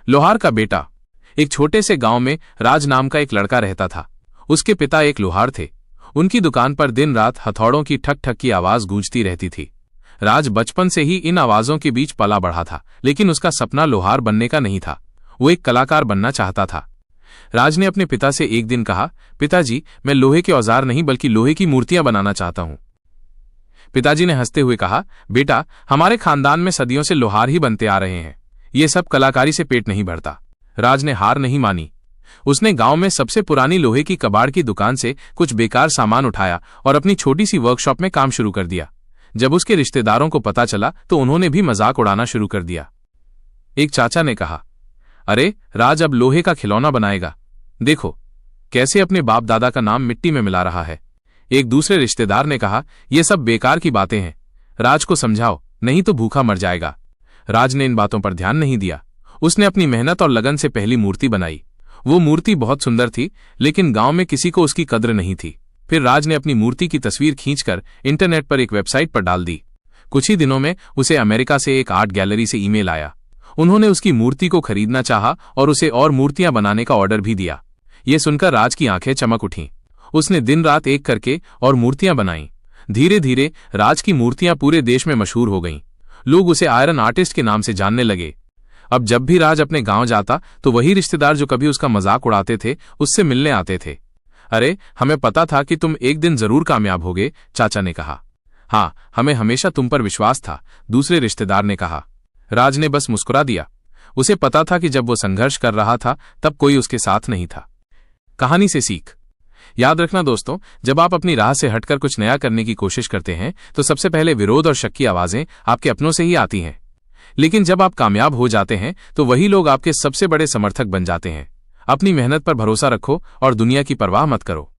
लोहार का बेटा। एक छोटे से गांव में राज नाम का एक लड़का रहता था। उसके पिता एक लोहार थे। उनकी दुकान पर दिन रात हथौड़ों की ठक ठक की आवाज गूंजती रहती थी। राज बचपन से ही इन आवाजों के बीच पला बढ़ा था, लेकिन उसका सपना लोहार बनने का नहीं था। वो एक कलाकार बनना चाहता था। राज ने अपने पिता से एक दिन कहा, पिताजी, मैं लोहे के औजार नहीं बल्कि लोहे की मूर्तियां बनाना चाहता हूं। पिताजी ने हंसते हुए कहा, बेटा, हमारे खानदान में सदियों से लोहार ही बनते आ रहे हैं। ये सब कलाकारी से पेट नहीं भरता। राज ने हार नहीं मानी। उसने गांव में सबसे पुरानी लोहे की कबाड़ की दुकान से कुछ बेकार सामान उठाया और अपनी छोटी सी वर्कशॉप में काम शुरू कर दिया। जब उसके रिश्तेदारों को पता चला तो उन्होंने भी मजाक उड़ाना शुरू कर दिया। एक चाचा ने कहा, अरे राज अब लोहे का खिलौना बनाएगा। देखो कैसे अपने बाप दादा का नाम मिट्टी में मिला रहा है। एक दूसरे रिश्तेदार ने कहा, यह सब बेकार की बातें हैं। राज को समझाओ, नहीं तो भूखा मर जाएगा। राज ने इन बातों पर ध्यान नहीं दिया। उसने अपनी मेहनत और लगन से पहली मूर्ति बनाई। वो मूर्ति बहुत सुंदर थी, लेकिन गांव में किसी को उसकी कद्र नहीं थी। फिर राज ने अपनी मूर्ति की तस्वीर खींचकर इंटरनेट पर एक वेबसाइट पर डाल दी। कुछ ही दिनों में उसे अमेरिका से एक आर्ट गैलरी से ईमेल आया। उन्होंने उसकी मूर्ति को खरीदना चाहा और उसे और मूर्तियां बनाने का ऑर्डर भी दिया। ये सुनकर राज की आंखें चमक उठीं। उसने दिन रात एक करके और मूर्तियां बनाईं। धीरे धीरे राज की मूर्तियां पूरे देश में मशहूर हो गईं। लोग उसे आयरन आर्टिस्ट के नाम से जानने लगे। अब जब भी राज अपने गांव जाता तो वही रिश्तेदार जो कभी उसका मजाक उड़ाते थे उससे मिलने आते थे। अरे, हमें पता था कि तुम एक दिन जरूर कामयाब होगे, चाचा ने कहा। हाँ, हमें हमेशा तुम पर विश्वास था, दूसरे रिश्तेदार ने कहा। राज ने बस मुस्कुरा दिया। उसे पता था कि जब वो संघर्ष कर रहा था तब कोई उसके साथ नहीं था। कहानी से सीख। याद रखना दोस्तों, जब आप अपनी राह से हटकर कुछ नया करने की कोशिश करते हैं तो सबसे पहले विरोध और शक की आवाजें आपके अपनों से ही आती हैं, लेकिन जब आप कामयाब हो जाते हैं तो वही लोग आपके सबसे बड़े समर्थक बन जाते हैं। अपनी मेहनत पर भरोसा रखो और दुनिया की परवाह मत करो।